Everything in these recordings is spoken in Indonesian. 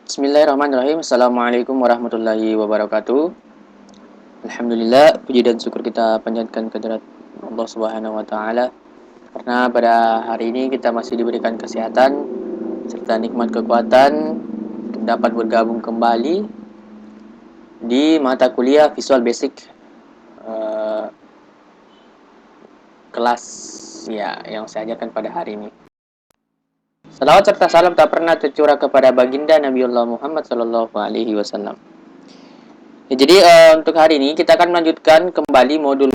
Bismillahirrahmanirrahim. Assalamualaikum warahmatullahi wabarakatuh. Alhamdulillah, puji dan syukur kita panjatkan kehadirat Allah Subhanahu wa taala karena pada hari ini kita masih diberikan kesehatan serta nikmat kekuatan untuk dapat bergabung kembali di mata kuliah Visual Basic eh, kelas yang saya ajarkan pada hari ini. Salawat serta salam tak pernah tercurah kepada baginda Nabiullah Muhammad sallallahu alaihi wasallam. Untuk hari ini kita akan melanjutkan kembali modul.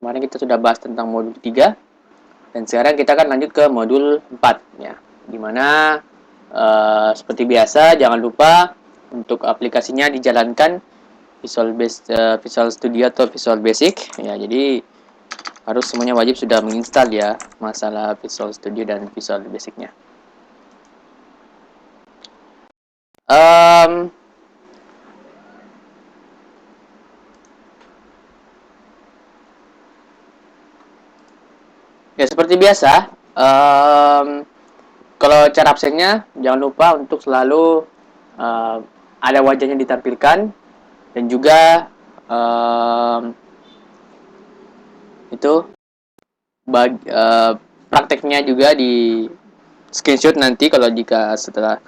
Kemarin kita sudah bahas tentang modul 3 dan sekarang kita akan lanjut ke modul 4 ya. Dimana seperti biasa jangan lupa untuk aplikasinya dijalankan Visual Studio atau Visual Basic ya. Jadi harus semuanya wajib sudah menginstal ya masalah Visual Studio dan Visual Basic-nya. Ya seperti biasa, kalau cara absennya jangan lupa untuk selalu ada wajahnya ditampilkan dan juga itu prakteknya juga di screenshot nanti kalau jika setelah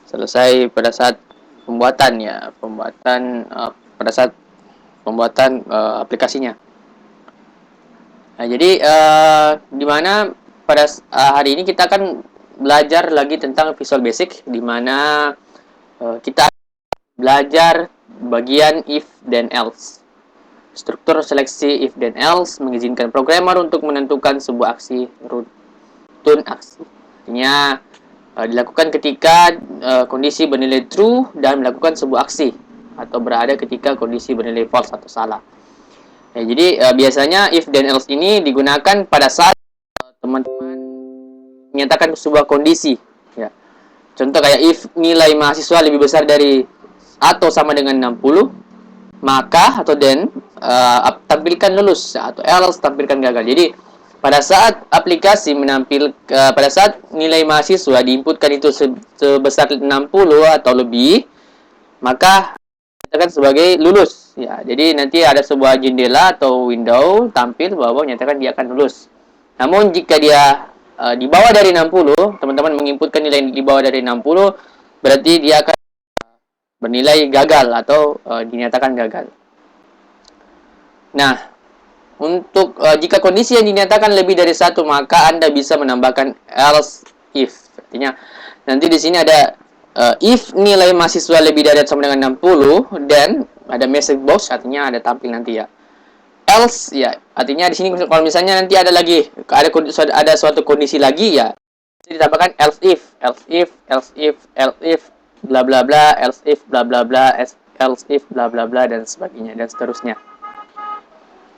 selesai pada saat pada saat pembuatan aplikasinya. Nah, jadi di mana pada hari ini kita akan belajar lagi tentang Visual Basic, di mana kita belajar bagian if then else. Struktur seleksi if then else mengizinkan programmer untuk menentukan sebuah aksi runtun aksi. Artinya dilakukan ketika kondisi bernilai true dan melakukan sebuah aksi, atau berada ketika kondisi bernilai false atau salah. Ya, jadi biasanya if then else ini digunakan pada saat teman-teman menyatakan sebuah kondisi ya. Contoh kayak if nilai mahasiswa lebih besar dari atau sama dengan 60, maka atau then tampilkan lulus atau else tampilkan gagal. Jadi pada saat aplikasi pada saat nilai mahasiswa diinputkan itu sebesar 60 atau lebih, maka nyatakan sebagai lulus ya. Jadi nanti ada sebuah jendela atau window tampil bahwa nyatakan dia akan lulus. Namun jika dia di bawah dari 60, teman-teman menginputkan nilai di bawah dari 60, berarti dia akan bernilai gagal atau dinyatakan gagal. Nah, untuk jika kondisi yang dinyatakan lebih dari satu, maka Anda bisa menambahkan else if. Artinya nanti di sini ada if nilai mahasiswa lebih dari atau sama dengan 60, dan ada message box, artinya ada tampil nanti ya. Else ya, artinya di sini kalau misalnya nanti ada suatu kondisi lagi ya, jadi ditambahkan else if bla bla bla, else if bla bla bla, else if bla bla bla, dan sebagainya dan seterusnya.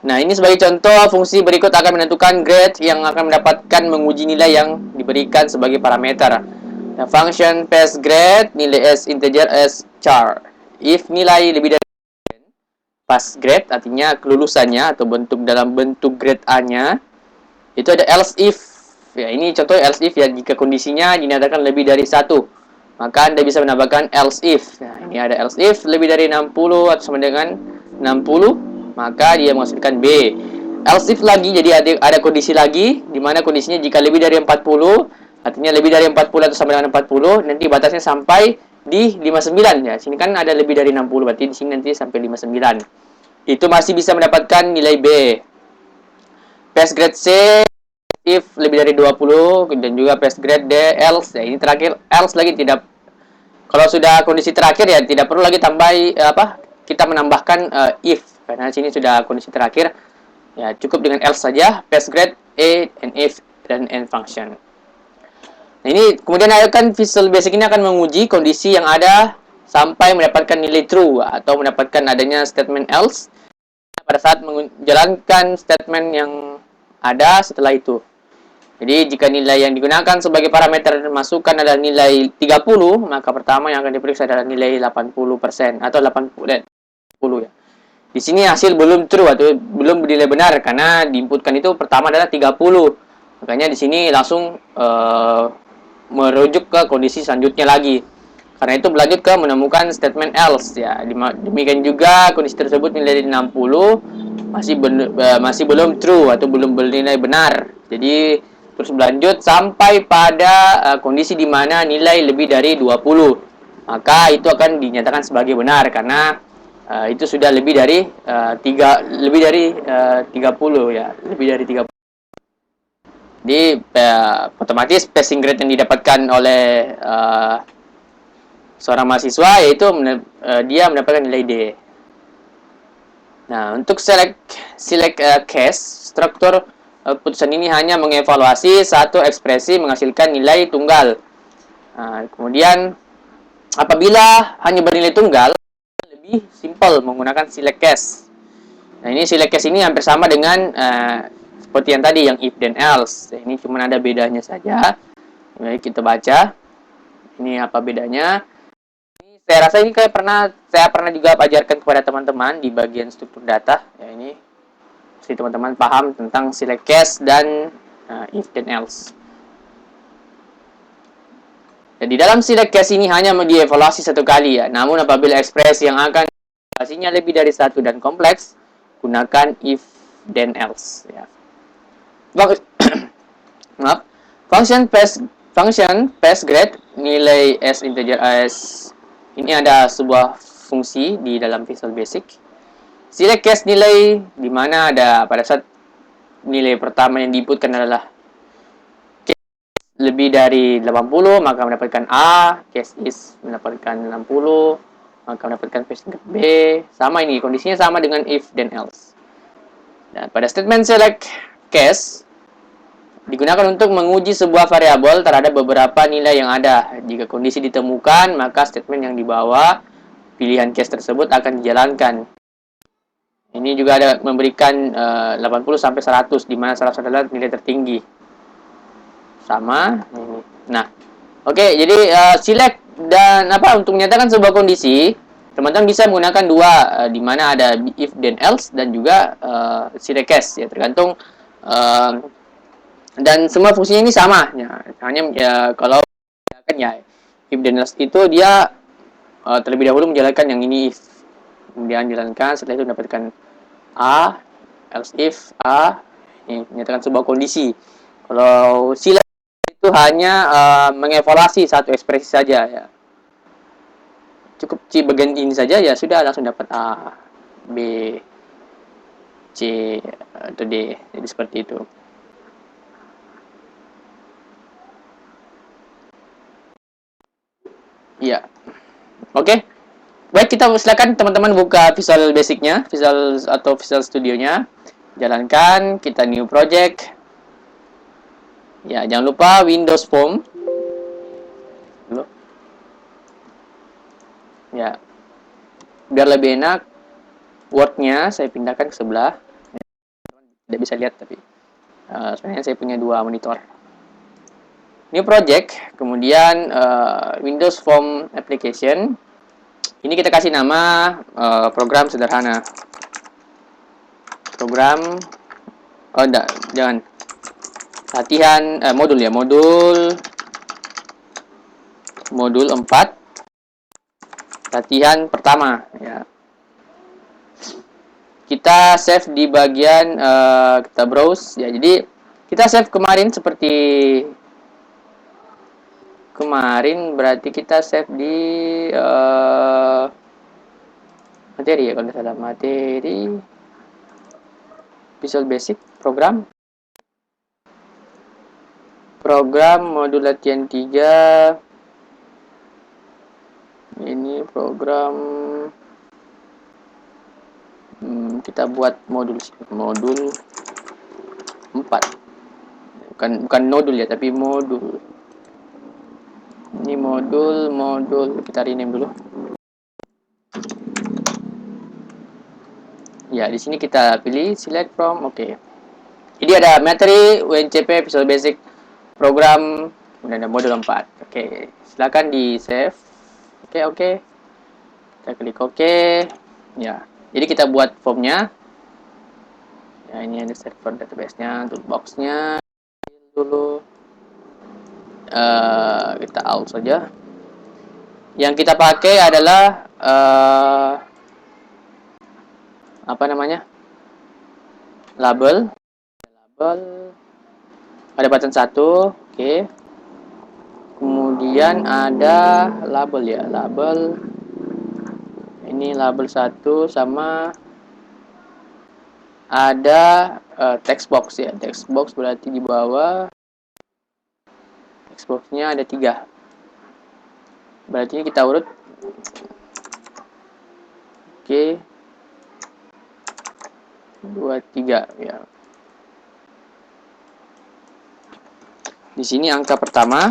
Nah, ini sebagai contoh, fungsi berikut akan menentukan grade yang akan mendapatkan menguji nilai yang diberikan sebagai parameter. Nah, function pass grade, nilai as integer as char. If nilai lebih dari pass grade, artinya kelulusannya atau dalam bentuk grade A-nya, itu ada else if. Ya, ini contoh else if ya, jika kondisinya dinyatakan lebih dari 1, maka Anda bisa menambahkan else if. Nah, ini ada else if lebih dari 60 atau sama dengan 60, maka dia menghasilkan B. Else if lagi, jadi ada kondisi lagi, di mana kondisinya jika lebih dari 40, artinya lebih dari 40 atau sama dengan 40, nanti batasnya sampai di 59 ya. Sini kan ada lebih dari 60, berarti di sini nanti sampai 59. Itu masih bisa mendapatkan nilai B. Pass grade C if lebih dari 20, dan juga pass grade D else. Ya, ini terakhir else lagi, tidak, kalau sudah kondisi terakhir ya tidak perlu lagi kita menambahkan if, karena sini sudah kondisi terakhir. Ya, cukup dengan else saja, pass grade A and if dan end function. Nah, ini kemudian akan Visual Basic ini akan menguji kondisi yang ada sampai mendapatkan nilai true atau mendapatkan adanya statement else pada saat menjalankan statement yang ada setelah itu. Jadi jika nilai yang digunakan sebagai parameter masukan adalah nilai 30, maka pertama yang akan diperiksa adalah nilai 80% atau 80 ya. Di sini hasil belum true atau belum bernilai benar karena diinputkan itu pertama adalah 30. Makanya di sini langsung merujuk ke kondisi selanjutnya lagi. Karena itu berlanjut ke menemukan statement else ya. Demikian juga kondisi tersebut nilai 60 masih belum true atau belum bernilai benar. Jadi terus berlanjut sampai pada kondisi di mana nilai lebih dari 20. Maka itu akan dinyatakan sebagai benar karena itu sudah lebih dari 30 ya, lebih dari 30. Jadi otomatis passing grade yang didapatkan oleh seorang mahasiswa yaitu dia mendapatkan nilai D. Nah, untuk select case, struktur putusan ini hanya mengevaluasi satu ekspresi menghasilkan nilai tunggal. Nah, kemudian apabila hanya bernilai tunggal, lebih simpel menggunakan select case. Nah, ini select case ini hampir sama dengan seperti yang tadi yang if then else. Ini cuma ada bedanya saja. Mari kita baca. Ini apa bedanya? Saya rasa ini saya pernah juga ajarkan kepada teman-teman di bagian struktur data ya. Ini mesti teman-teman paham tentang select case dan if then else. Jadi dalam select case ini hanya dievaluasi satu kali ya. Namun apabila ekspresi yang akan dievaluasinya lebih dari satu dan kompleks, gunakan if then else ya. Maaf. Function pass grade nilai s integer as. Ini ada sebuah fungsi di dalam Visual Basic. Select case nilai di mana ada pada saat nilai pertama yang diinputkan adalah case lebih dari 80 maka mendapatkan A, case is mendapatkan 60 maka mendapatkan passing grade B. Sama ini kondisinya sama dengan if then else. Dan pada statement select case digunakan untuk menguji sebuah variabel terhadap beberapa nilai yang ada. Jika kondisi ditemukan, maka statement yang dibawa pilihan case tersebut akan dijalankan. Ini juga ada memberikan 80 sampai 100 di mana salah satu adalah nilai tertinggi. Sama ini. Nah, oke, jadi select dan untuk menyatakan sebuah kondisi, teman-teman bisa menggunakan dua di mana ada if then else dan juga select case ya, tergantung dan semua fungsinya ini sama ya. Hanya ya kalau kan ya if then else itu dia terlebih dahulu menjalankan yang ini if, kemudian jalankan setelah itu mendapatkan A, else if A, ini menyatakan sebuah kondisi. Kalau select itu hanya mengevaluasi satu ekspresi saja ya. Cukup C bagian ini saja ya sudah langsung dapat A, B, C atau D. Jadi seperti itu. Iya. Oke. Baik, kita silakan teman-teman buka Visual Basic-nya, Visual Studio-nya. Jalankan, kita new project. Ya, jangan lupa Windows Form. Dulu. Ya. Biar lebih enak, Word-nya saya pindahkan ke sebelah. Tidak bisa lihat tapi sebenarnya saya punya dua monitor. New project, kemudian Windows Form Application. Ini kita kasih nama program sederhana. Program, enggak, jangan. Latihan modul ya, modul 4. Latihan pertama ya. Kita save di bagian kita browse ya. Jadi kita save kemarin seperti kemarin berarti kita save di materi ya kalau tidak salah, materi Visual Basic program modul latihan 3. Ini program kita buat modul 4. Bukan modul ya tapi modul. Ini modul kita rename dulu. Ya, di sini kita pilih select from, oke. Jadi ada materi UNCP Visual Basic program kemudian ada modul 4. Oke, silakan di save. Oke. Kita klik oke. Ya, jadi kita buat formnya. Ya, ini ada server database-nya, toolbox-nya dulu. Kita alt saja. Yang kita pakai adalah apa namanya? Label. Ada button 1, oke. Kemudian ada label ya, label. Ini label 1 sama ada text box ya. Text box berarti di bawah. Text boxnya ada 3. Berarti kita urut. Oke. 2, 3 ya. Di sini angka pertama.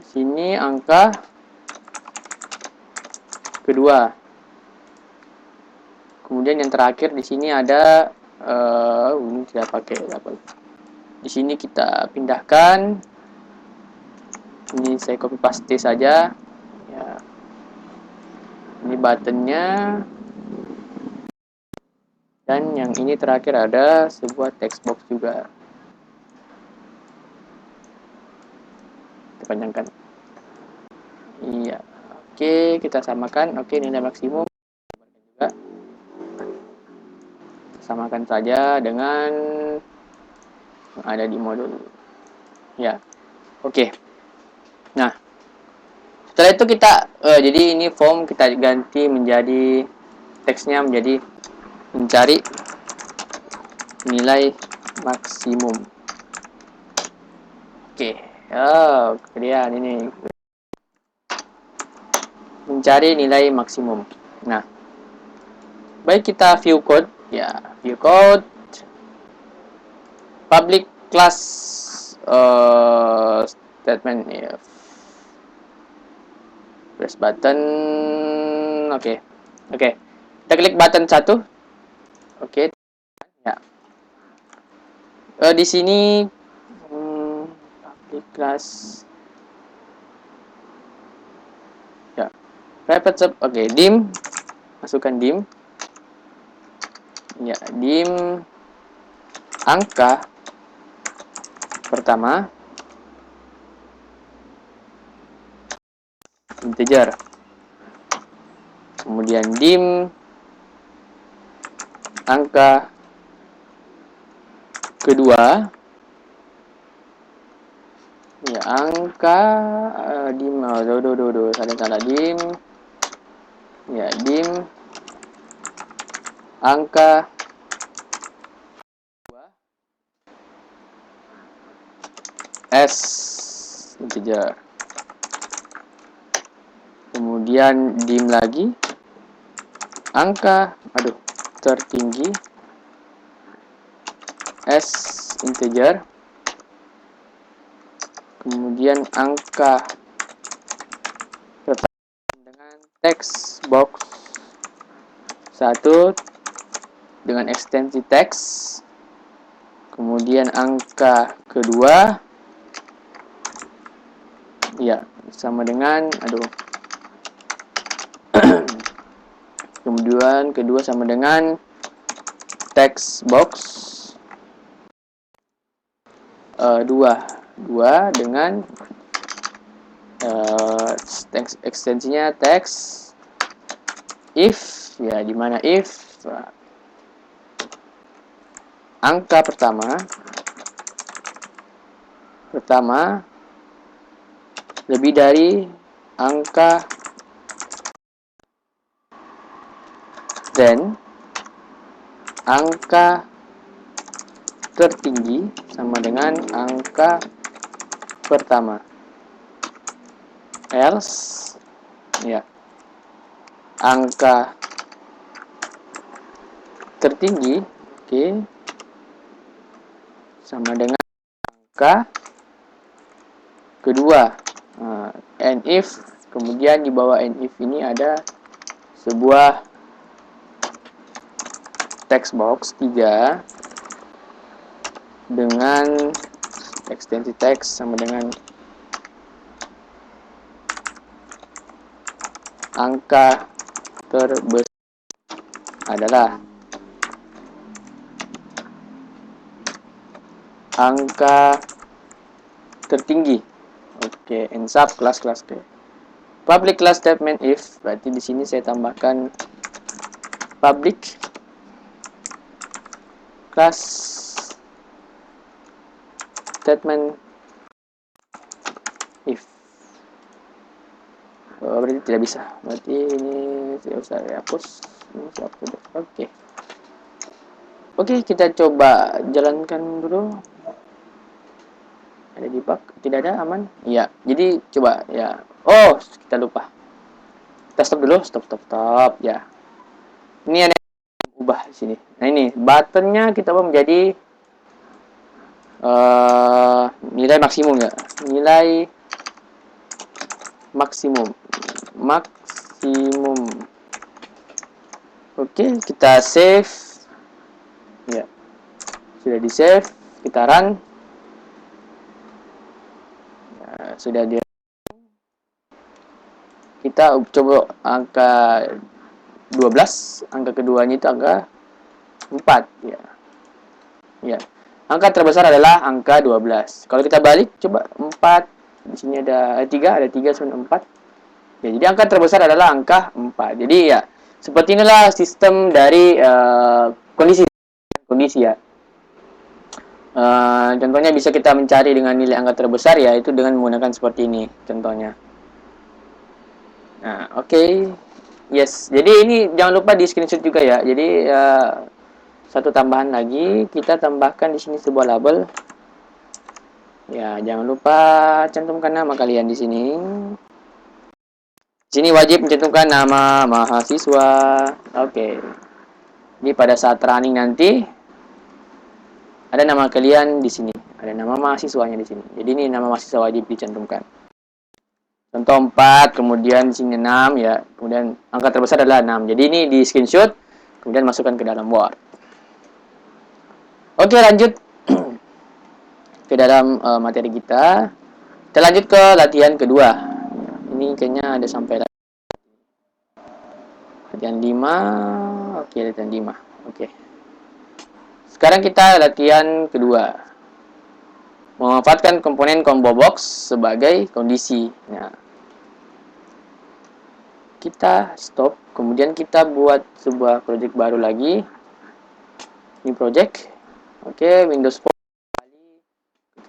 Di sini angka kedua. Kemudian yang terakhir di sini ada ini tidak pakai label. Di sini kita pindahkan. Ini saya copy paste saja. Ya. Ini buttonnya. Dan yang ini terakhir ada sebuah text box juga. Kita panjangkan. Iya. Oke, kita samakan. Oke, nilai maksimum. Juga. Samakan saja dengan yang ada di modul. Ya. Oke. Nah, setelah itu kita jadi ini form kita ganti menjadi teksnya menjadi mencari nilai maksimum. Oke. Oh, kemudian ini mencari nilai maksimum. Nah, baik kita view code ya, view code public class statement ya. Press button. Oke. Kita klik button 1. Oke. Ya. Di sini public class ya. Private sub. Oke, dim. Masukkan dim. Ya, dim angka pertama integer. Kemudian dim angka kedua ya, angka dim salah dim ya, dim angka s integer. Kemudian dim lagi angka tertinggi s integer. Kemudian angka dengan text box 1 dengan ekstensi teks. Kemudian angka kedua ya sama dengan kemudian kedua sama dengan text box 2 dengan ekstensinya teks if ya, dimana if angka pertama lebih dari angka dan angka tertinggi sama dengan angka pertama. Else ya, angka tertinggi sama dengan angka kedua. And if, kemudian di bawah and if ini ada sebuah text box 3 dengan ekstensi teks sama dengan angka terbesar adalah angka tertinggi. Oke, and sub kelas-kelas. Oke. Public class statement if, berarti di sini saya tambahkan public class statement if. Oh, berarti tidak bisa. Berarti ini saya usah hapus. Ini saya hapus. Oke. Oke, kita coba jalankan dulu. Ada debug? Tidak ada, aman? Iya. Jadi coba ya. Oh, kita lupa. Kita stop dulu. Stop. Ya. Ini ada yang ubah di sini. Nah ini buttonnya kita ubah menjadi nilai maksimum ya. Nilai maksimum. Oke, kita save. Ya. Sudah di save. Kita run. Ya, sudah di. Kita coba angka 12, angka keduanya itu angka 4 ya. Ya. Angka terbesar adalah angka 12. Kalau kita balik coba 4, di sini ada 3 sama 4. Ya, jadi angka terbesar adalah angka 4. Jadi ya, seperti inilah sistem dari kondisi ya. Contohnya bisa kita mencari dengan nilai angka terbesar ya, itu dengan menggunakan seperti ini contohnya. Nah, oke. Yes, jadi ini jangan lupa di screenshot juga ya. Jadi satu tambahan lagi, kita tambahkan di sini sebuah label. Ya, jangan lupa cantumkan nama kalian di sini. Di sini wajib mencantumkan nama mahasiswa. Oke. Ini pada saat running nanti ada nama kalian di sini, ada nama mahasiswanya di sini. Jadi ini nama mahasiswa wajib dicantumkan. Contoh 4, kemudian di sini 6 ya. Kemudian angka terbesar adalah 6. Jadi ini di screenshot, kemudian masukkan ke dalam Word. Oke, lanjut ke dalam materi kita. Kita lanjut ke latihan kedua. Ini kayaknya ada sampai latihan 5. Oke, latihan 5. Oke. Sekarang kita latihan kedua. Memanfaatkan komponen combo box sebagai kondisi. Nah, kita stop, kemudian kita buat sebuah project baru lagi. Ini project. Oke, Windows 4.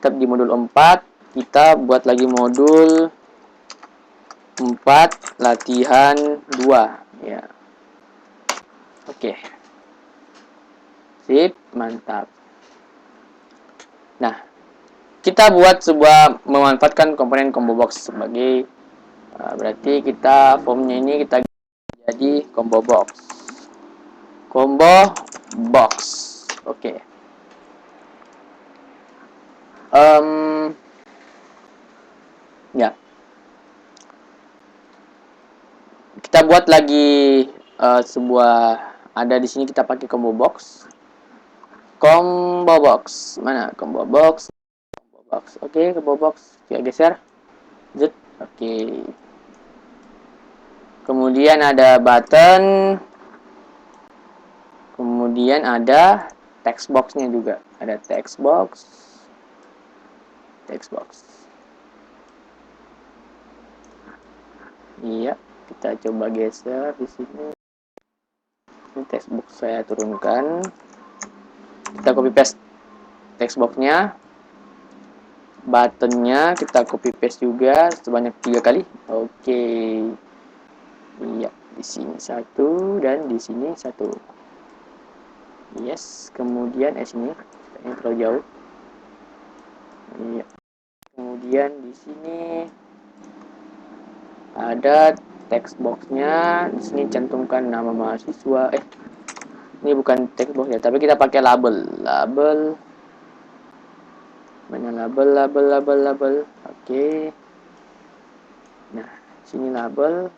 Tetap di modul 4. Kita buat lagi modul 4 latihan 2 ya. Oke. Sip, mantap. Nah, kita buat sebuah memanfaatkan komponen combo box sebagai berarti kita formnya ini kita jadi combo box. Oke. Ya. Kita buat lagi sebuah, ada di sini kita pakai combo box. Mana combo box? Oke, combo box kita geser. Oke. Kemudian ada button. Kemudian ada text box-nya juga. Ada text box. Iya, kita coba geser di sini. Ini text box saya turunkan. Kita copy paste text box-nya. Buttonnya kita copy paste juga sebanyak 3 kali. Oke. Iya, di sini 1 dan di sini 1. Yes, kemudian sini ini terlalu jauh. Iya. Kemudian di sini ada text box-nya. Di sini cantumkan nama mahasiswa. Ini bukan text box ya, tapi kita pakai label. Mana label. Oke. Nah, sini label.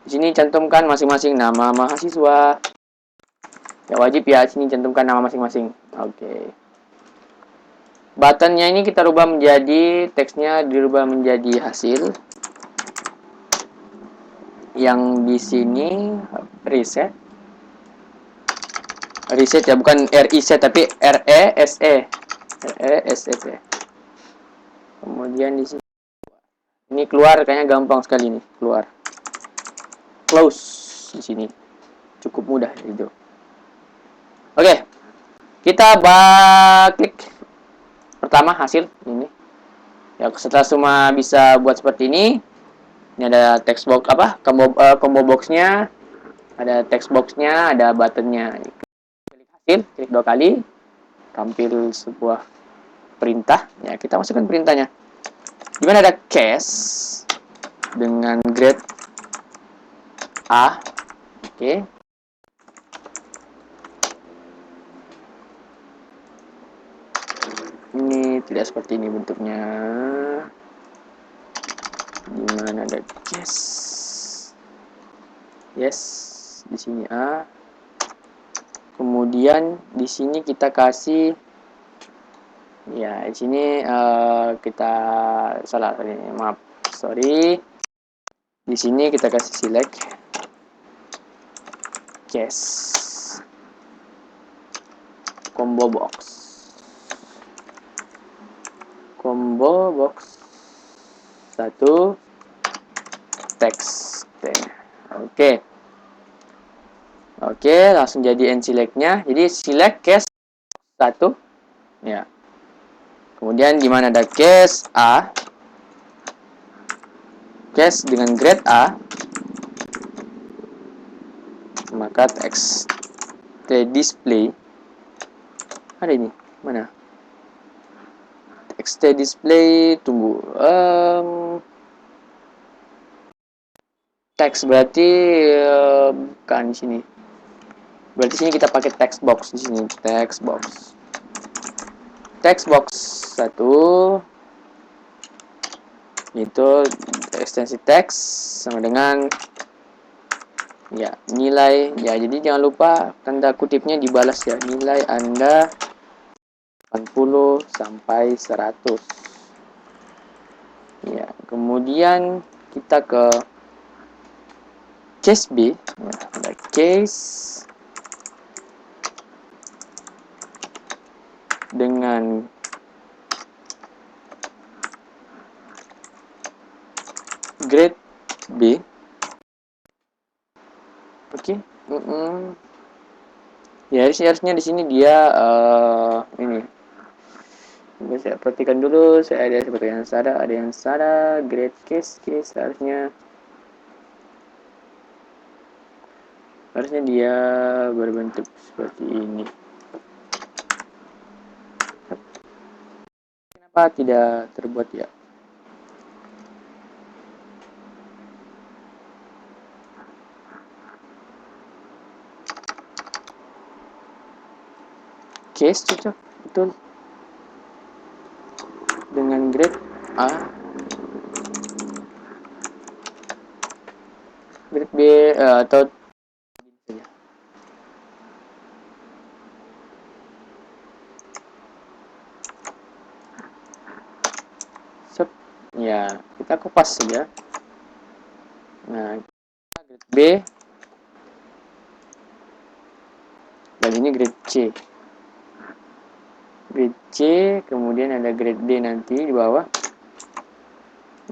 Di sini cantumkan masing-masing nama mahasiswa. Ya wajib ya, sini cantumkan nama masing-masing. Oke. Buttonnya ini kita rubah menjadi, teksnya dirubah menjadi hasil. Yang di sini reset ya, bukan RIZ tapi RESE. SF ya. Kemudian di sini ini keluar, kayaknya gampang sekali nih keluar. Close di sini cukup mudah itu. Oke, kita klik pertama hasil ini. Ya, setelah semua bisa buat seperti ini ada text box apa combo boxnya, ada text boxnya, ada buttonnya. Klik hasil, klik 2 kali, tampil sebuah perintah. Ya, kita masukkan perintahnya. Di mana ada case dengan grade A. Oke. Ini tidak seperti ini bentuknya. Di mana ada case? Yes, di sini A. Kemudian di sini kita kasih ya, di sini kita salah tadi, maaf, sorry. Di sini kita kasih select case combo box satu text. Oke, langsung jadi end select-nya. Jadi select case 1 ya. Kemudian di mana ada case A, case dengan grade A, maka text display ada ini mana? Text display tunggu text berarti bukan di sini. Berarti sini kita pakai text box di sini, text box 1 itu ekstensi teks sama dengan ya nilai ya. Jadi jangan lupa tanda kutipnya dibalas ya, nilai Anda 80 sampai 100 ya. Kemudian kita ke case B ya, ada case dengan grade B. Oke. Ya, harusnya di sini dia ini. Saya perhatikan dulu, saya ada seperti yang salah, grade case harusnya dia berbentuk seperti ini. Kenapa tidak terbuat ya? Case cocok, betul. Dengan grade A, grade B atau ya, kita kopas saja. Nah, grade B dan ini grade C. Grade C, kemudian ada grade D nanti di bawah.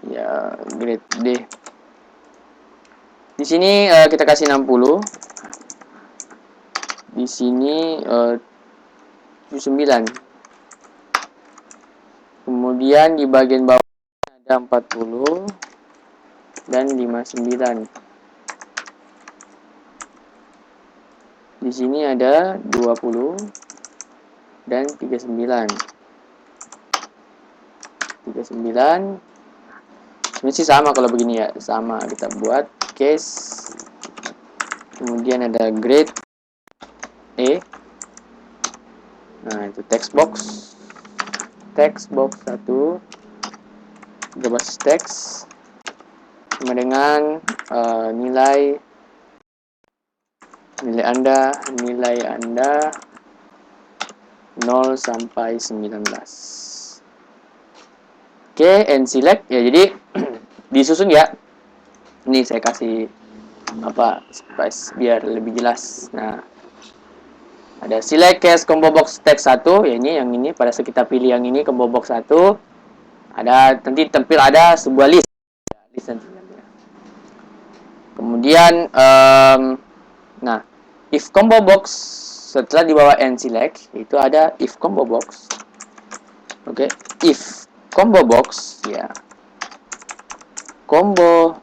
Ya, grade D. Di sini kita kasih 60. Di sini 79. Kemudian di bagian bawah ada 40 dan 59. Di sini ada 20 dan 39. 39. Ini sih sama kalau begini ya, sama kita buat case. Kemudian ada grade E. Nah, itu text box 1 berbasis teks sama dengan nilai Anda 0 sampai 19. Oke, and select ya. Jadi disusun ya. Ini saya kasih apa space biar lebih jelas. Nah, Ada select cache combo box text 1, ya ini yang ini pada saat kita pilih yang ini combo box 1, ada nanti tampil ada sebuah list. Kemudian nah, if combo box setelah di bawah n select itu ada if combo box. Oke, if combo box ya. Combo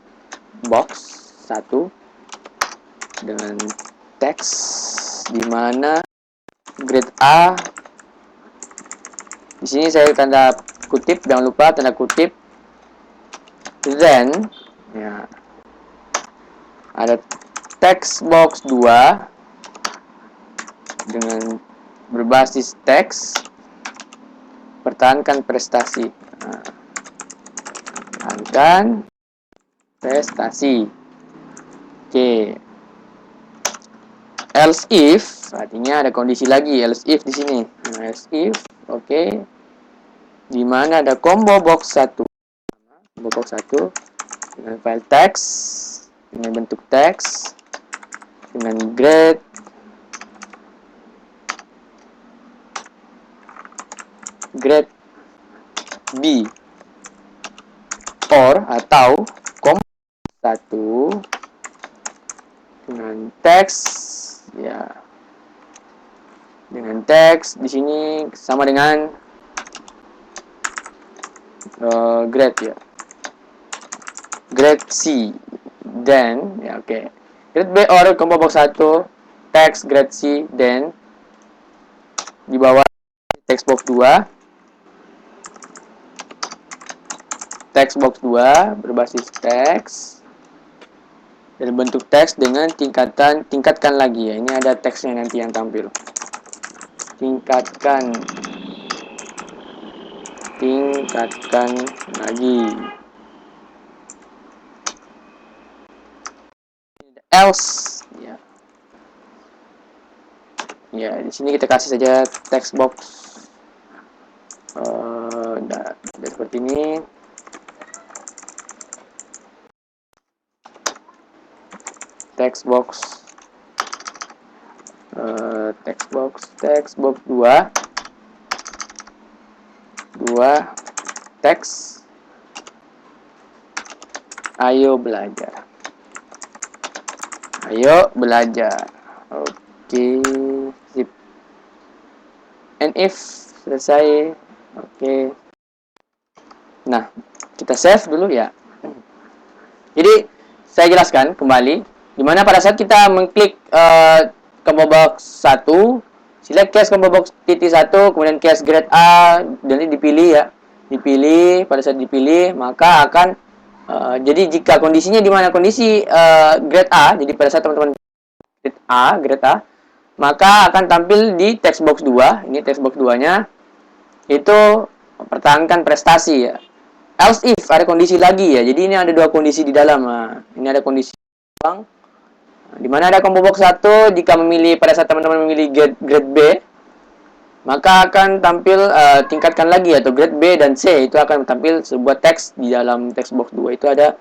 box 1 dengan teks di mana grade A. Di sini saya tanda kutip, jangan lupa tanda kutip. Then ya, ada text box 2 dengan berbasis teks, pertahankan prestasi. Nah, pertahankan prestasi. Oke. Else if, artinya ada kondisi lagi else if di sini. Nah, else if, oke. Di mana ada combo box 1. Combo box 1 dengan file text, dengan bentuk teks, dengan grade B or atau combo 1 dengan teks ya, dengan teks di sini sama dengan grade ya, grade C, then ya, oke. Grade B or combo box 1 teks grade C, then di bawah text box 2, text box 2 berbasis teks dan bentuk teks dengan tingkatkan lagi ya. Ini ada teksnya nanti yang tampil. Tingkatkan lagi. Else ya. Ya, di sini kita kasih saja text box seperti ini. Text box 2 teks ayo belajar. Oke, sip. And if selesai. Oke. Nah, kita save dulu ya. Jadi saya jelaskan kembali. Dimana pada saat kita mengklik combo box 1, select cache combo box titik 1, kemudian cache grade A, dan ini dipilih ya. Dipilih, pada saat dipilih, maka akan jadi jika kondisinya di mana kondisi grade A, jadi pada saat teman-teman grade A, maka akan tampil di text box 2, ini text box 2-nya, itu pertahankan prestasi ya. Else if, ada kondisi lagi ya, jadi ini ada dua kondisi di dalam. Nah, ini ada kondisi di mana ada combo box 1, jika memilih pada saat teman-teman memilih grade B, maka akan tampil tingkatkan lagi atau grade B dan C, itu akan tampil sebuah teks di dalam text box 2 itu ada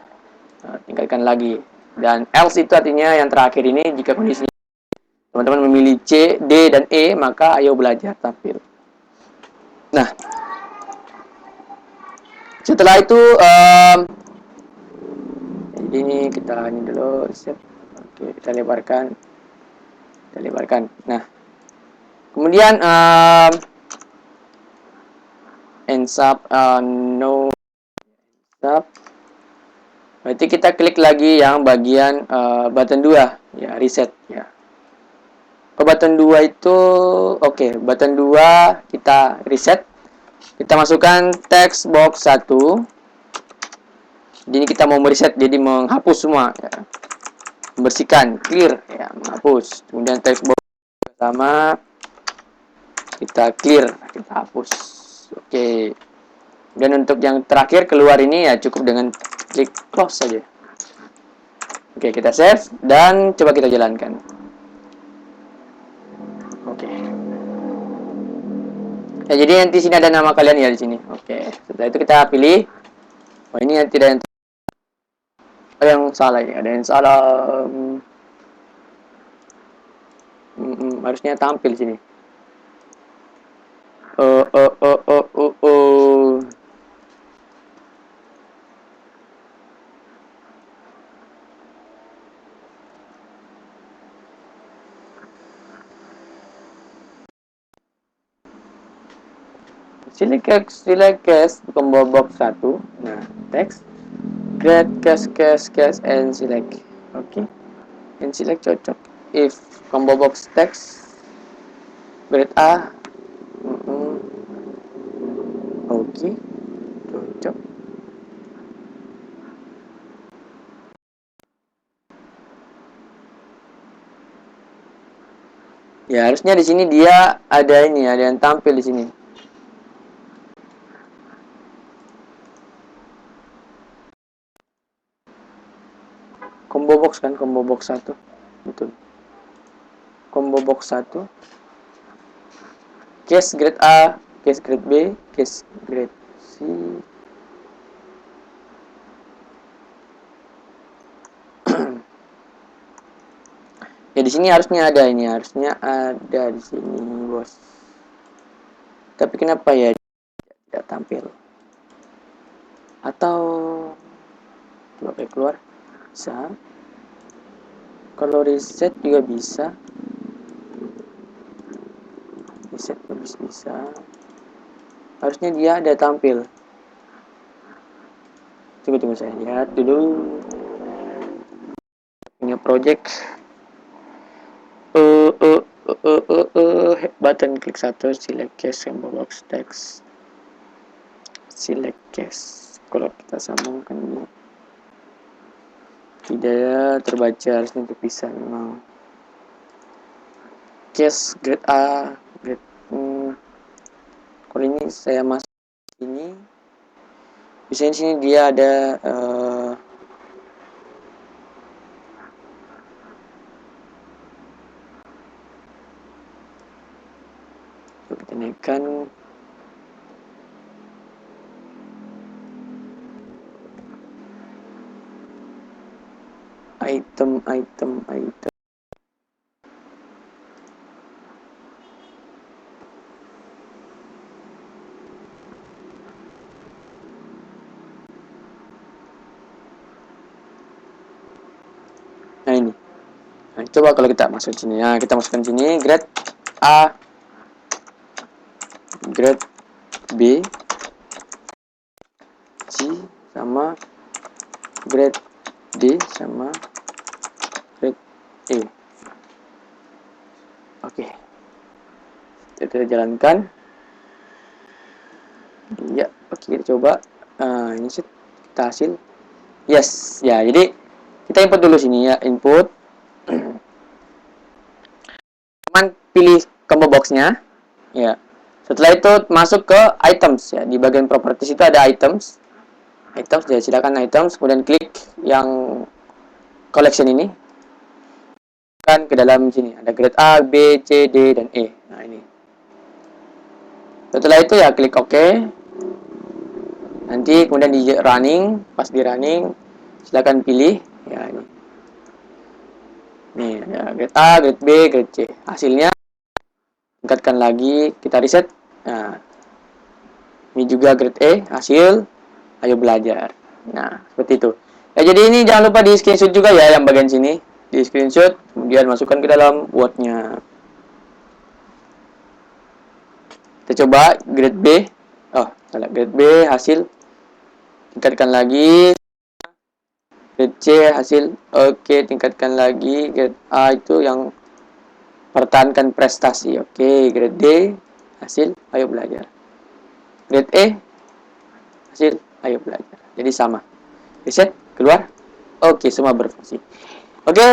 tingkatkan lagi. Dan else itu artinya yang terakhir ini, jika kondisi teman-teman memilih C, D dan E, maka ayo belajar tampil. Nah, setelah itu ini kita ini dulu set. Oke, kita lebarkan. Nah, kemudian no sub. Berarti kita klik lagi yang bagian button 2 ya, reset ya. Ke button 2 itu oke, button 2 kita reset. Kita masukkan text box 1. Jadi kita mau mereset, jadi menghapus semua ya. Membersihkan, clear ya, menghapus. Kemudian text box sama kita clear, kita hapus. Oke. Dan untuk yang terakhir keluar ini ya cukup dengan klik close saja. Oke, kita save dan coba kita jalankan. Oke. Ya, jadi nanti sini ada nama kalian ya di sini. Oke. Setelah itu kita pilih. Oh, ini yang tidak yang salah ini, ada yang salah. Harusnya tampil sini. Oh. Select case combo box 1. Nah, text grade case and select. Oke. And select cocok. If combo box text grade A. Oke. Cocok. Ya, harusnya di sini dia ada yang tampil di sini. Combo box kan, combo box 1. Betul. Combo box 1. Case grade A, case grade B, case grade C. Ya di sini harusnya ada di sini, Bos. Tapi kenapa ya tidak tampil? Atau keluar bisa. Kalau reset juga bisa. Reset bisa. Harusnya dia ada tampil. Tunggu saya lihat dulu. Punya project. Button klik 1, select case combo box text. Select case. Kalau kita sambungkan ini tidak terbaca, harusnya untuk bisa memang. Case grade A, grade kalau ini saya masuk ini. Biasanya sini dia ada kita naikkan item. Nah ini. Nah, coba kalau kita masuk sini ya, kita masukkan sini grade A, grade B, C sama grade D sama grade E. Oke. Kita jalankan. Ya, oke, kita coba. Ini sih kita hasil. Yes, ya. Jadi kita input dulu sini ya, input. Teman pilih combo boxnya, ya. Setelah itu masuk ke items ya. Di bagian properties itu ada items. Ya, silakan items, kemudian klik yang collection ini. Kan ke dalam sini ada grade A, B, C, D dan E. Nah, ini. Setelah itu ya klik OK. Nanti kemudian di running, pas di running silakan pilih ya ini. Nih ada grade A, grade B, grade C. Hasilnya tingkatkan lagi, kita reset. Nah, ini juga grade E, hasil. Ayo belajar. Nah, seperti itu. Ya, jadi ini jangan lupa di screenshot juga ya yang bagian sini. Di screenshot, kemudian masukkan ke dalam Word-nya. Kita coba grade B. Oh, salah. Grade B hasil. Tingkatkan lagi. Grade C hasil. Oke, tingkatkan lagi. Grade A itu yang pertahankan prestasi. Oke, grade D hasil. Ayo belajar. Grade E hasil. Ayo belajar. Jadi sama. Reset, keluar. Oke, semua berfungsi. Oke,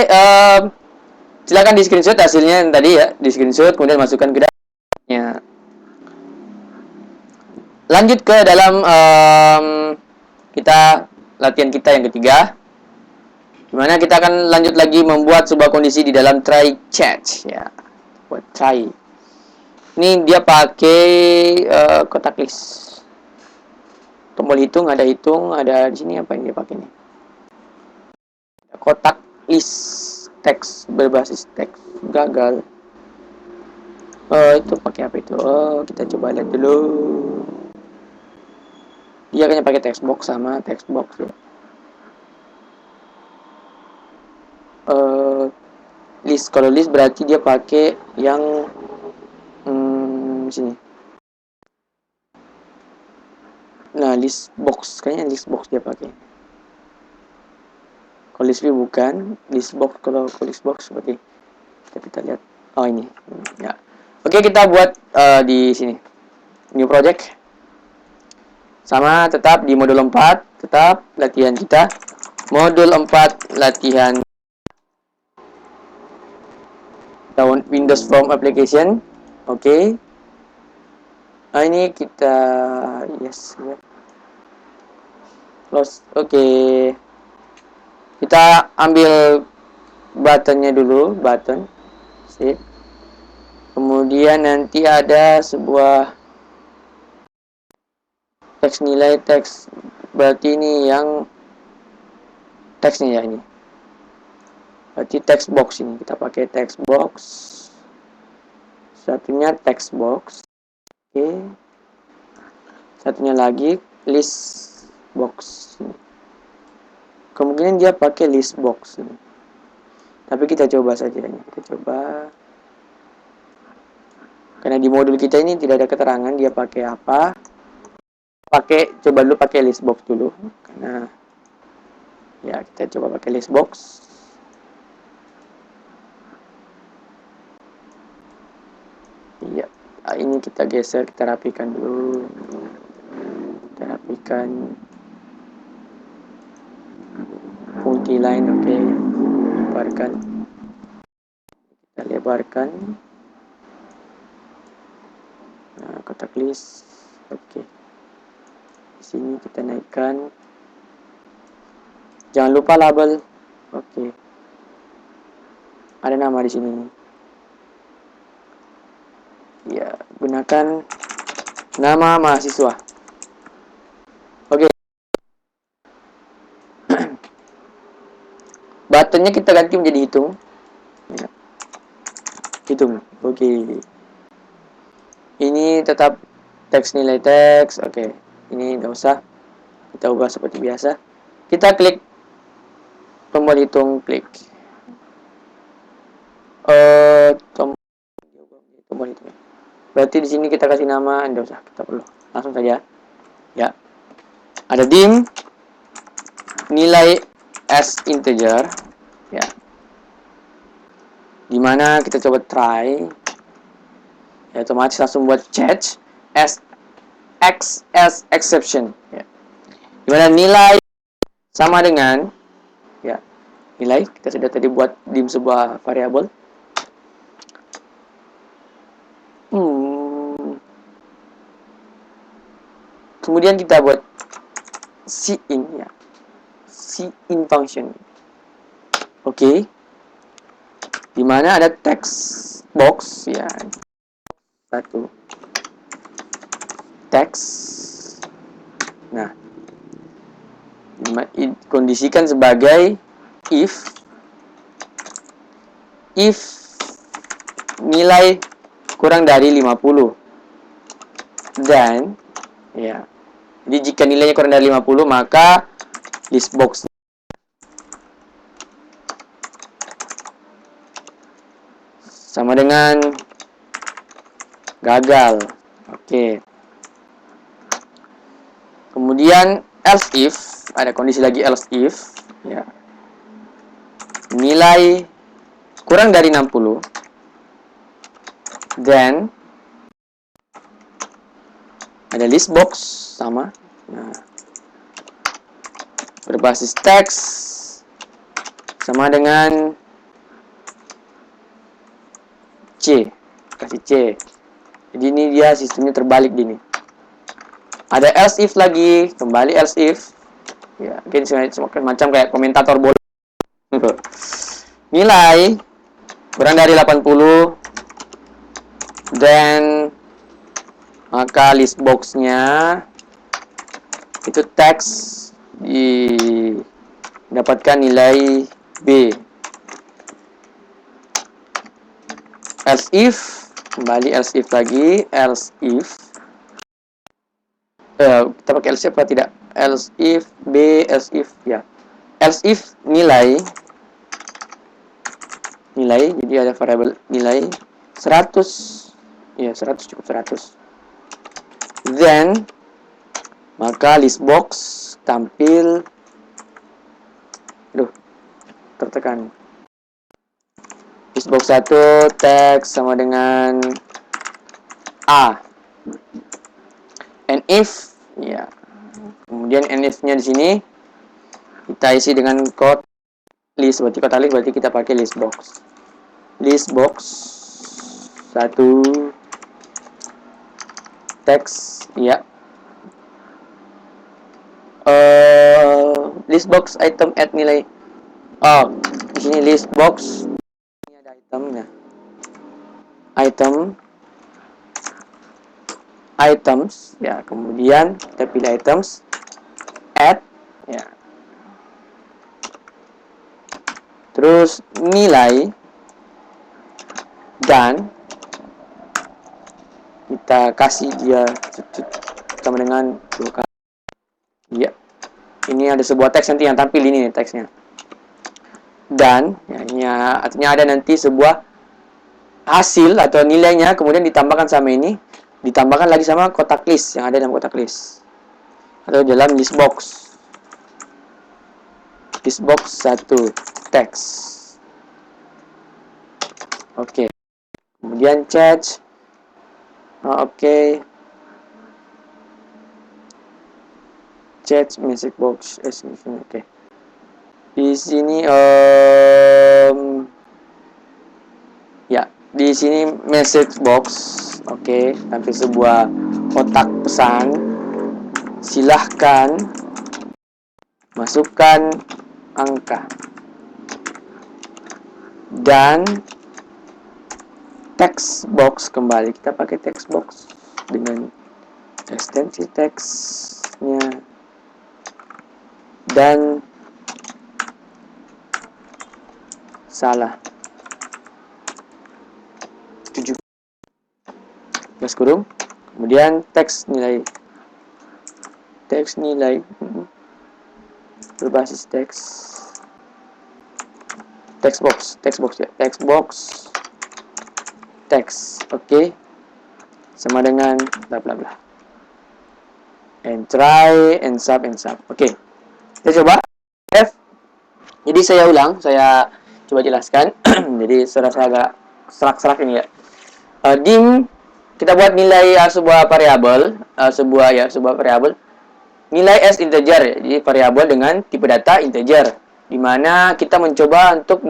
silakan di screenshot hasilnya yang tadi ya. Di screenshot, kemudian masukkan ke dalamnya. Lanjut ke dalam kita latihan kita yang ketiga, dimana kita akan lanjut lagi membuat sebuah kondisi di dalam try catch ya. Buat try. Ini dia pakai kotak list. Tombol hitung, ada di sini apa yang dia pakai nih? Kotak list teks berbasis teks gagal. Itu pakai apa itu? Kita coba lihat dulu. Dia kayaknya pakai text box sama text box ya. List, kalau list berarti dia pakai yang sini. Nah, list box kayaknya list box dia pakai. Kalau list view bukan, list box. Kalau list box seperti kita lihat. Oh ini, ya. Oke, kita buat di sini new project. Sama tetap di modul 4, tetap latihan kita. Modul 4 latihan Windows Form Application. Oke. Nah, ini kita yes ya. Close. Oke. Kita ambil buttonnya dulu, button. Sip. Kemudian nanti ada sebuah teks nilai teks. Berarti ini yang teksnya ya ini. Berarti text box ini. Kita pakai text box. Satunya text box. Oke. Satunya lagi list box. Kemungkinan dia pakai list box ini. Tapi kita coba saja ini. Kita coba. Karena di modul kita ini tidak ada keterangan dia pakai apa. Coba dulu pakai list box dulu. Karena ya kita coba pakai list box. Iya. Nah, ini kita geser, kita rapikan dulu. Kita rapikan. Multi-line, oke. Lebarkan. Kita lebarkan. Nah, kotak list. Oke. Di sini kita naikkan. Jangan lupa label. Oke. Ada nama di sini. Ya, gunakan nama mahasiswa. Oke. Buttonnya kita ganti menjadi hitung. Ya. Hitung. Oke. Ini tetap teks nilai teks. Oke. Ini nggak usah. Kita ubah seperti biasa. Kita klik tombol hitung, klik. Tombol hitung. Berarti di sini kita kasih nama, nggak usah, kita perlu. Langsung saja. Ya. Ada dim nilai as integer. Ya. Dimana kita coba try. Ya, otomatis langsung buat change as x as exception. Ya. Dimana nilai sama dengan ya nilai kita sudah tadi buat dim sebuah variabel. Kemudian kita buat cin ya, cin function. Oke. Dimana ada text box ya. Satu teks. Nah, kondisikan sebagai if nilai kurang dari 50 dan ya. Jadi jika nilainya kurang dari 50 maka list box sama dengan gagal. Oke. Kemudian else if, ada kondisi lagi else if ya. Nilai kurang dari 60 dan ada list box sama. Nah, berbasis teks sama dengan C, kasih C. Jadi ini dia sistemnya terbalik gini. Ada else if lagi, kembali else if. Ya, mungkin macam kayak komentator bola. Nilai kurang dari 80 dan maka list box-nya itu teks didapatkan nilai B. Else if Kembali else if lagi, else if kita pakai else if atau tidak? Else if b, else if ya. Else if nilai, jadi ada variabel nilai 100. Ya, 100 cukup 100. Then maka list box tampil tertekan. List box 1 teks sama dengan A. And if ya. Kemudian and if-nya di sini kita isi dengan code list, berarti kotak list berarti kita pakai list box. List box 1 teks ya. List box item add nilai. Di sini list box ini ada itemnya. Items ya, kemudian kita pilih items, add ya. Terus nilai dan kita kasih dia sama dengan 2 kali. Ya. Ini ada sebuah teks nanti yang tampil ini teksnya. Dan ya, ini artinya ada nanti sebuah hasil atau nilainya kemudian ditambahkan sama ini, ditambahkan lagi sama kotak list yang ada dalam kotak list atau dalam list box. List box 1 teks. Oke. Kemudian change. Change message box. Oke. Di sini ya, di sini message box. Oke, tampil sebuah kotak pesan. Silahkan masukkan angka. Dan text box kembali. Kita pakai text box dengan ekstensi teksnya. Dan salah 7 plus kurung, kemudian teks nilai berbasis text box ya, teks oke, sama dengan bla bla bla, and try and sub. Oke, kita coba F. Jadi saya ulang, saya coba jelaskan. Jadi saya agak serak-serak ini ya. Dim kita buat nilai sebuah variabel, sebuah variabel nilai s integer ya. Jadi variabel dengan tipe data integer, di mana kita mencoba untuk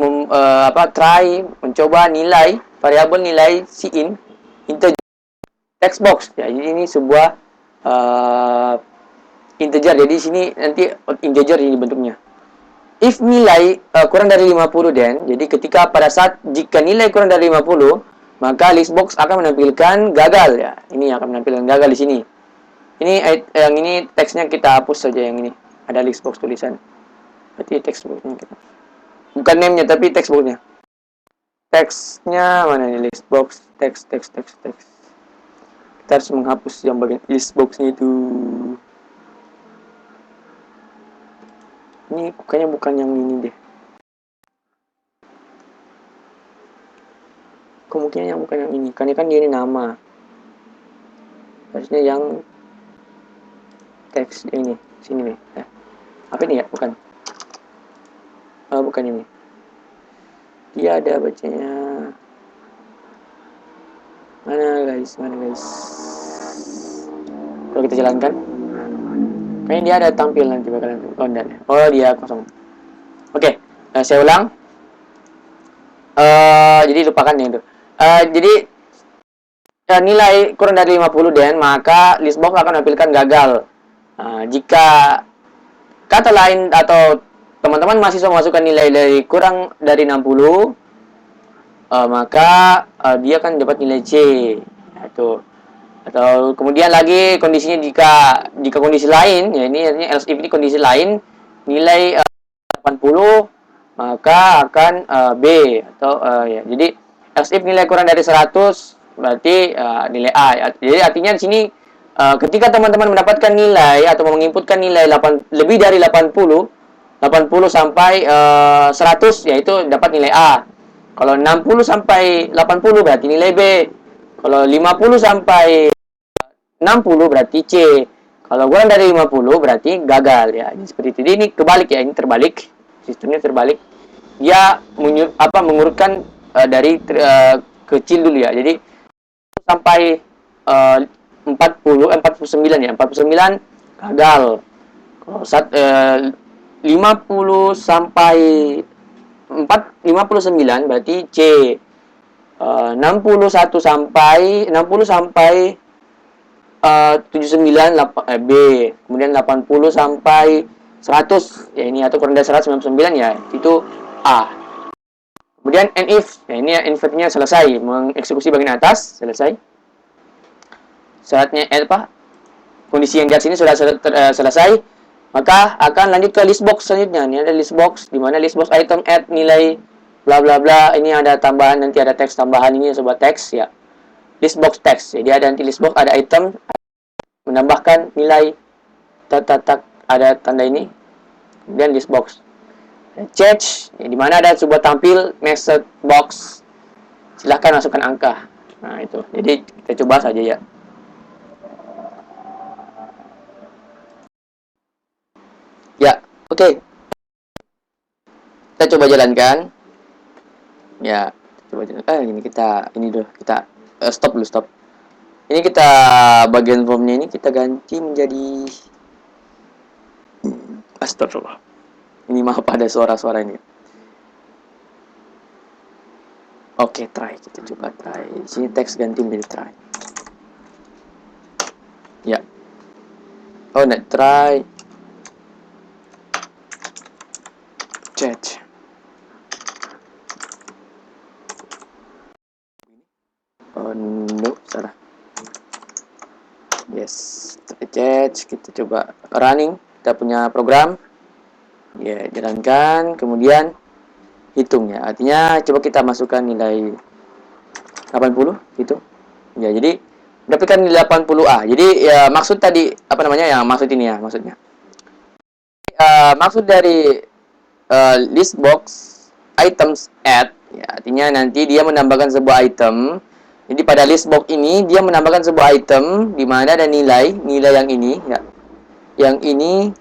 mencoba nilai variabel nilai cin integer text box ya. Jadi ini sebuah integer. Jadi sini nanti integer ini bentuknya. If nilai kurang dari 50 dan jadi ketika pada saat jika nilai kurang dari 50, maka list box akan menampilkan gagal ya. Ini akan menampilkan gagal di sini. Ini yang ini teksnya kita hapus saja, yang ini ada list box tulisan. Berarti text boxnya kita. Bukan name-nya tapi text boxnya. Teksnya mana nih, list box teks. Kita harus menghapus yang bagian list boxnya itu. Ini kayaknya bukan yang ini deh. Kemungkinan yang bukan yang ini. Kan dia ini nama. Harusnya yang teks ini. Sini nih. Apa ini ya? Bukan. Bukan ini. Dia ada bacanya. Mana guys? Kalau kita jalankan. Kayaknya dia ada tampil nanti bakalan londan. Oh, dia kosong. Oke, saya ulang. Jadi lupakan yang itu. Jadi nilai kurang dari 50 dan maka list box akan menampilkan gagal. Jika kata lain atau teman-teman mahasiswa masukkan nilai dari kurang dari 60, maka dia akan dapat nilai C. Atau kemudian lagi kondisinya jika kondisi lain, ya ini artinya else if ini kondisi lain, nilai 80 maka akan B atau ya. Jadi else if nilai kurang dari 100, berarti nilai A. Jadi artinya di sini ketika teman-teman mendapatkan nilai atau menginputkan nilai lebih dari 80 sampai 100, yaitu dapat nilai A. Kalau 60 sampai 80 berarti nilai B. Kalau 50 sampai 60 berarti C. Kalau kurang dari 50 berarti gagal ya. Ini seperti itu. Jadi ini kebalik ya, ini terbalik. Sistemnya terbalik. Dia mengurutkan dari kecil dulu ya. Jadi sampai 49 ya. 49 gagal. Kalau 50 sampai 59 berarti C. 60 sampai 79 B. Kemudian 80 sampai 100 ya, ini atau kurang dari 199 ya, itu A. Kemudian and if, ya ini invertnya selesai, mengeksekusi bagian atas selesai. Syaratnya kondisi yang di atas ini sudah selesai, maka akan lanjut ke list box selanjutnya. Ini ada list box, di mana list box item add nilai bla bla bla. Ini ada tambahan, nanti ada teks tambahan, ini sobat teks ya. List box teks. Jadi ada nanti list box, ada item menambahkan nilai ada tanda ini. Kemudian list box. Change, ya, di mana ada sebuah tampil message box. Silahkan masukkan angka. Nah, itu. Jadi kita coba saja ya. Ya, oke. Kita coba jalankan. Ya, coba jalankan. Ini dulu kita stop dulu, stop. Ini kita bagian formnya ini kita ganti menjadi astagfirullah. Ini maaf ada suara-suara ini. Oke, try. Kita coba try. Sini teks ganti menjadi try. Ya. Oh, nah, try. Chat. Oh, no, salah. Yes, chat. Kita coba running. Kita punya program. Ya, jalankan. Kemudian hitung ya. Artinya coba kita masukkan nilai 80 gitu. Ya, jadi dapatkan nilai 80A. Jadi ya maksud tadi maksud ini ya maksudnya. Maksud dari list box items add ya, artinya nanti dia menambahkan sebuah item. Jadi pada list box ini dia menambahkan sebuah item di mana ada nilai yang ini ya. Yang ini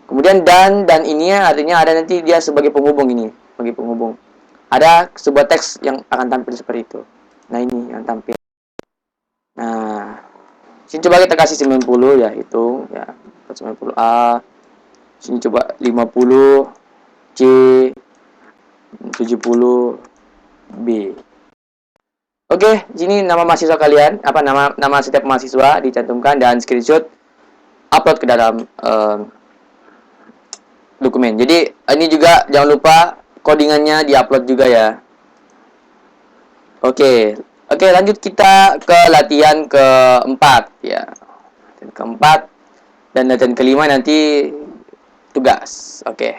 kemudian dan ini ya, artinya ada nanti dia sebagai penghubung ini, sebagai penghubung. Ada sebuah teks yang akan tampil seperti itu. Nah, ini yang tampil. Nah, sini coba kita kasih 90 ya, hitung ya. 90A. Sini coba 50 C, 70 B. Oke, sini nama mahasiswa kalian, nama setiap mahasiswa dicantumkan dan screenshot upload ke dalam dokumen. Jadi ini juga jangan lupa codingannya diupload juga ya. Oke, lanjut kita ke latihan keempat ya. Latihan keempat dan latihan kelima nanti tugas. Oke.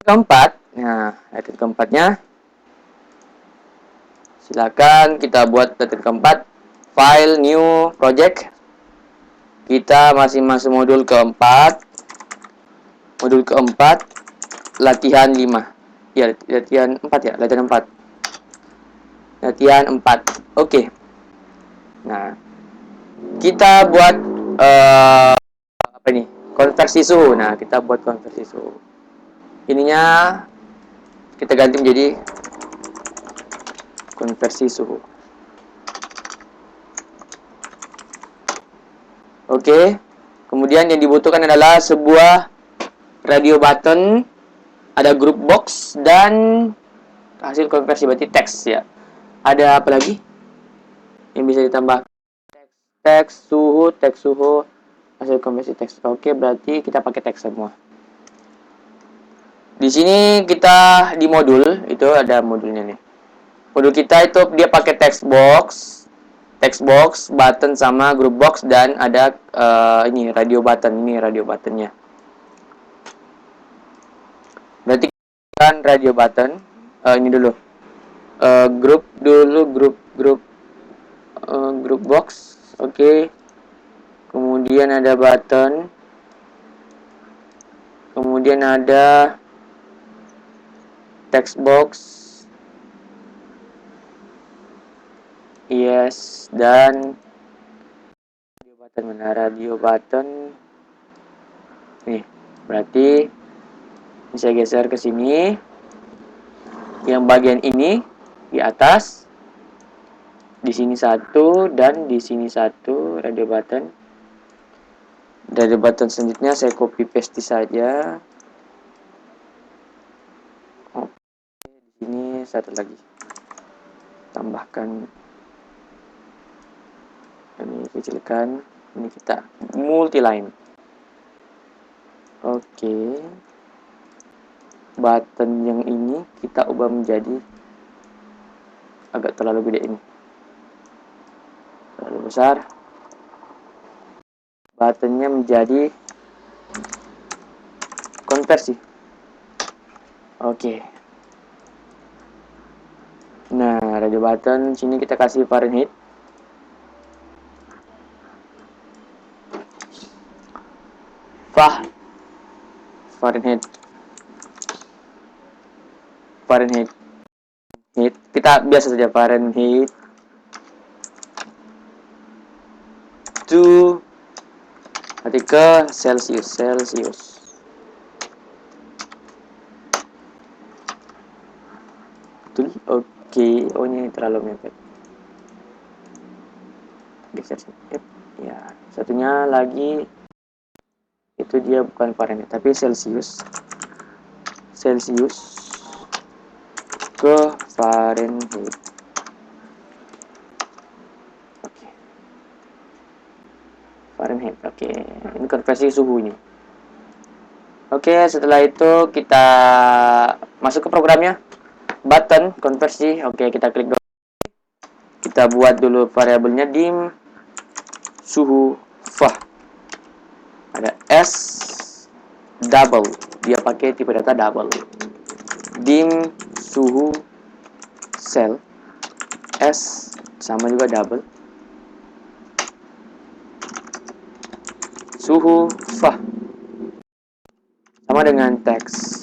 Keempat, nah latihan keempatnya silakan kita buat latihan keempat, file new project. Kita masing-masing modul keempat, latihan 5 ya, latihan 4 ya, latihan 4. Oke. Nah, kita buat konversi suhu. Nah, kita buat konversi suhu. Ininya kita ganti menjadi konversi suhu. Oke. Kemudian yang dibutuhkan adalah sebuah radio button, ada group box, dan hasil konversi berarti teks ya. Ada apa lagi yang bisa ditambah? Teks suhu, hasil konversi teks. Oke, berarti kita pakai teks semua. Di sini kita di modul itu ada modulnya nih. Modul kita itu dia pakai text box, button sama group box, dan ada ini radio button, ini radio buttonnya. Berarti kan radio button ini dulu. Group group box, oke. Kemudian ada button, kemudian ada text box, yes, dan radio button. Mana radio button? Nih, berarti bisa geser ke sini. Yang bagian ini di atas, di sini satu dan di sini satu radio button. Radio button selanjutnya saya copy paste saja. Oke, di sini satu lagi. Tambahkan ini, kecilkan. Ini kita multi line. Oke. Button yang ini kita ubah menjadi agak terlalu gede ini. Terlalu besar. Buttonnya menjadi konversi. Oke. Nah, radio button sini kita kasih Fahrenheit. Fahrenheit. Kita biasa saja Fahrenheit to nanti ke Celsius. Betul? Oke. Oh, ini terlalu mepet. Geser sini. Ya, satunya lagi itu dia bukan Fahrenheit tapi Celsius ke Fahrenheit. Oke. Fahrenheit. Oke. Ini konversi suhunya. Oke, setelah itu kita masuk ke programnya. Button konversi. Oke, kita klik dulu. Kita buat dulu variabelnya dim suhu Fah. Ada S double. Dia pakai tipe data double. Dim suhu cell S sama juga double. Suhu Fah sama dengan text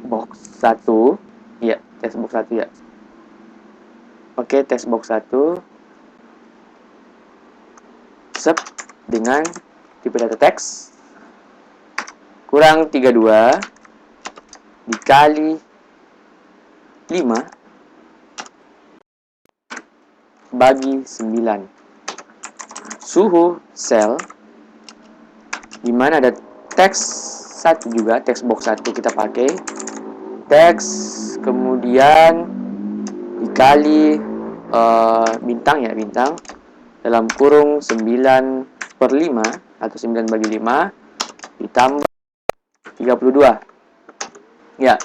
box 1. Ya, text box 1 ya. Oke, text box 1 sub dengan tipe data teks kurang 32 dikali 5 bagi 9 suhu sel, di mana ada teks 1 juga, teks box 1 kita pakai teks, kemudian dikali bintang ya, bintang dalam kurung 9/5 atau 9 bagi 5 ditambah 32. Ya.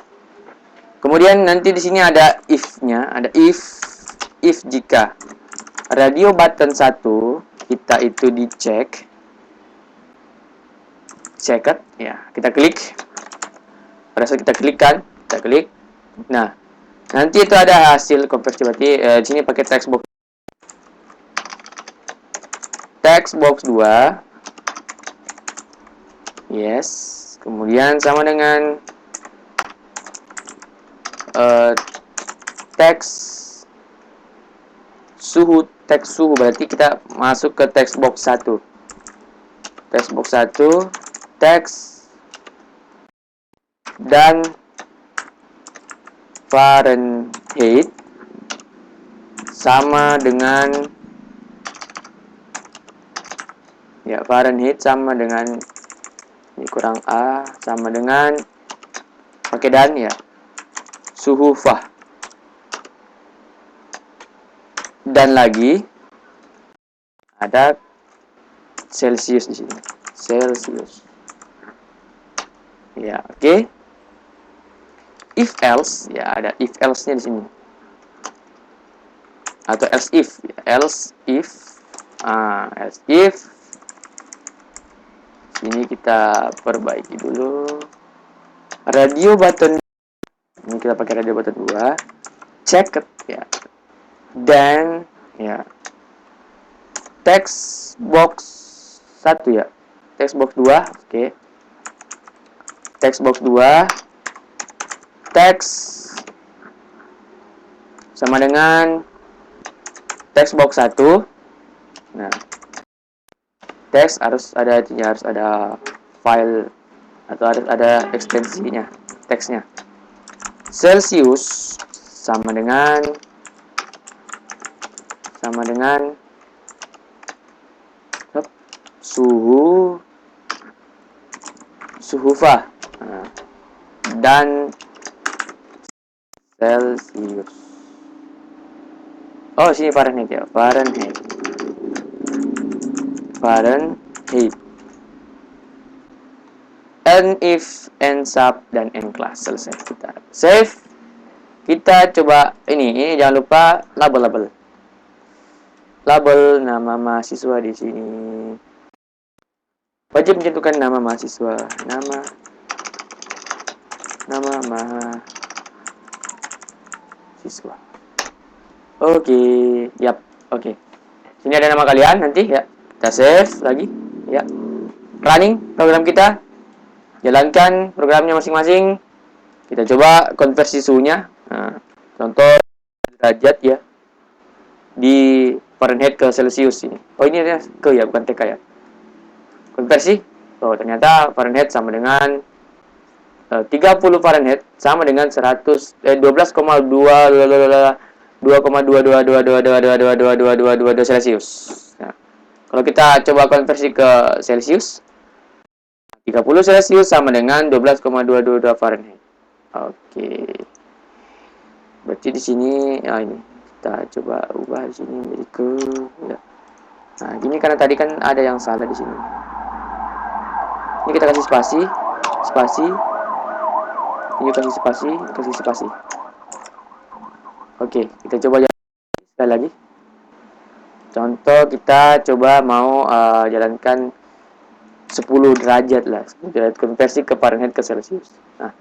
Kemudian nanti di sini ada if-nya, ada if jika radio button 1 kita itu dicek checked ya, kita klik. Pada saat kita klik. Nah, nanti itu ada hasil konversi, berarti di sini pakai text box 2. Yes. Kemudian sama dengan teks suhu berarti kita masuk ke text box 1. Teks dan Fahrenheit sama dengan ya, Fahrenheit sama dengan ini kurang A sama dengan pakai dan ya suhu Fah. Dan lagi ada Celsius di sini. Celsius. Ya, oke. If else, ya ada if else-nya di sini. Atau else if. Else if. Sini kita perbaiki dulu. Radio button. Ini kita pakai radio button 2. Check ya. Dan Ya. Text box 1 ya. Text box 2, oke. Text box 2. Text sama dengan text box 1. Nah, teks harus ada file atau harus ada ekstensinya teksnya. Celsius sama dengan suhu Fah. Nah, dan Celsius. Oh, sini Fahrenheit ya. Fahrenheit. N if, N sub, dan N class. Selesai. Kita save. Kita coba ini jangan lupa label nama mahasiswa di sini. Wajib mencantumkan nama mahasiswa. Nama mahasiswa. Oke, yap. Oke. Sini ada nama kalian nanti ya. Kita save lagi ya. Running program kita. Jalankan programnya masing-masing. Kita coba konversi suhunya. Nah, contoh derajat ya. Di Fahrenheit ke Celsius ini. Oh, ini ada ke ya, bukan TK ya. Konversi. Oh, ternyata Fahrenheit sama dengan 30 Fahrenheit sama dengan 12,22 Celsius. Nah, kalau kita coba konversi ke Celsius, 30 Celsius sama dengan 12,222 Fahrenheit. Oke. Berarti di sini ini kita coba ubah di sini menjadi ke ya. Nah, gini karena tadi kan ada yang salah di sini. Ini kita kasih spasi. Ini kasih spasi. Oke, kita coba sekali lagi. Contoh kita coba mau jalankan 10 derajat lah. 10 derajat konversi ke Fahrenheit ke Celsius. Nah,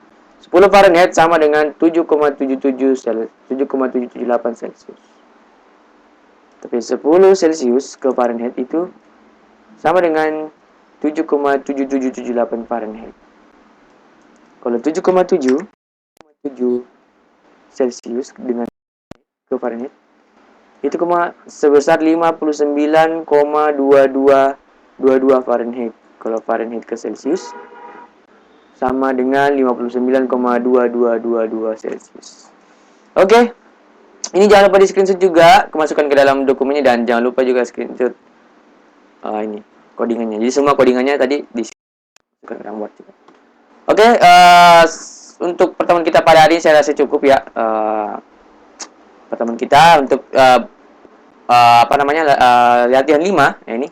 10 Fahrenheit sama dengan 7,778 Celsius. Tapi 10 Celsius ke Fahrenheit itu sama dengan 7,7778 Fahrenheit. Kalau 7,7 Celsius dengan ke Fahrenheit itu sebesar 59,2222 Fahrenheit. Kalau Fahrenheit ke Celsius sama dengan 59,2222 Celsius. Oke. Ini jangan lupa di screenshot juga, kemasukan ke dalam dokumennya, dan jangan lupa juga screenshot ini codingannya. Jadi semua codingannya tadi di dalam Word juga. Oke, untuk pertemuan kita pada hari ini saya rasa cukup ya. Pertemuan kita untuk latihan 5 ya ini.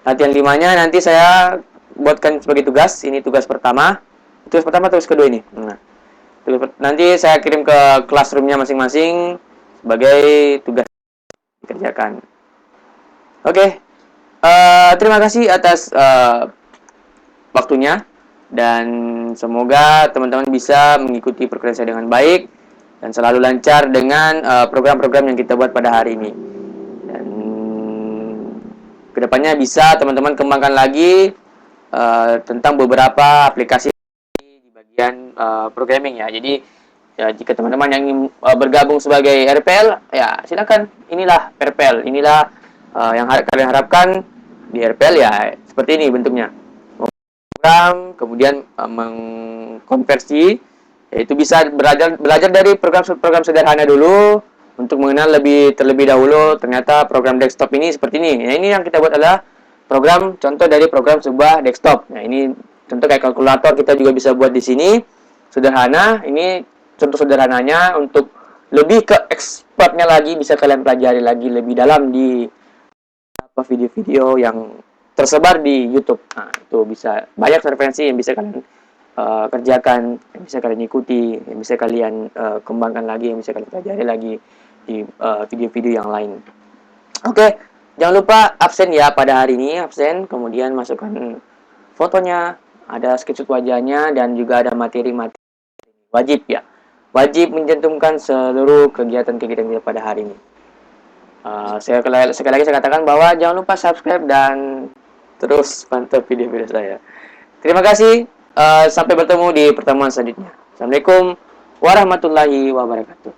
Latihan 5-nya nanti saya buatkan sebagai tugas. Ini tugas pertama. Tugas pertama, tugas kedua ini. Nah, nanti saya kirim ke classroom-nya masing-masing sebagai tugas dikerjakan. Oke. Terima kasih atas waktunya, dan semoga teman-teman bisa mengikuti program saya dengan baik dan selalu lancar dengan program-program yang kita buat pada hari ini. Dan kedepannya bisa teman-teman kembangkan lagi tentang beberapa aplikasi di bagian programming ya. Jadi ya, jika teman-teman yang ingin bergabung sebagai RPL, ya silakan. Inilah RPL, inilah yang kalian harapkan di RPL ya. Seperti ini bentuknya. Program, kemudian mengkonversi, yaitu bisa belajar dari program sederhana dulu untuk mengenal terlebih dahulu ternyata program desktop ini seperti ini. Nah, ini yang kita buat adalah program contoh dari program sebuah desktop. Nah, ini contoh kayak kalkulator kita juga bisa buat di sini. Sederhana, ini contoh sederhananya. Untuk lebih ke expertnya lagi bisa kalian pelajari lagi lebih dalam di video-video yang tersebar di YouTube. Nah, itu bisa banyak referensi yang bisa kalian kerjakan, yang bisa kalian ikuti, yang bisa kalian kembangkan lagi, yang bisa kalian pelajari lagi di video-video yang lain. Oke, jangan lupa absen ya pada hari ini, absen, kemudian masukkan fotonya, ada screenshot wajahnya, dan juga ada materi-materi wajib ya. Wajib mencantumkan seluruh kegiatan-kegiatan kita pada hari ini. Sekali lagi saya katakan bahwa jangan lupa subscribe dan terus pantau video-video saya. Terima kasih. Sampai bertemu di pertemuan selanjutnya. Assalamualaikum warahmatullahi wabarakatuh.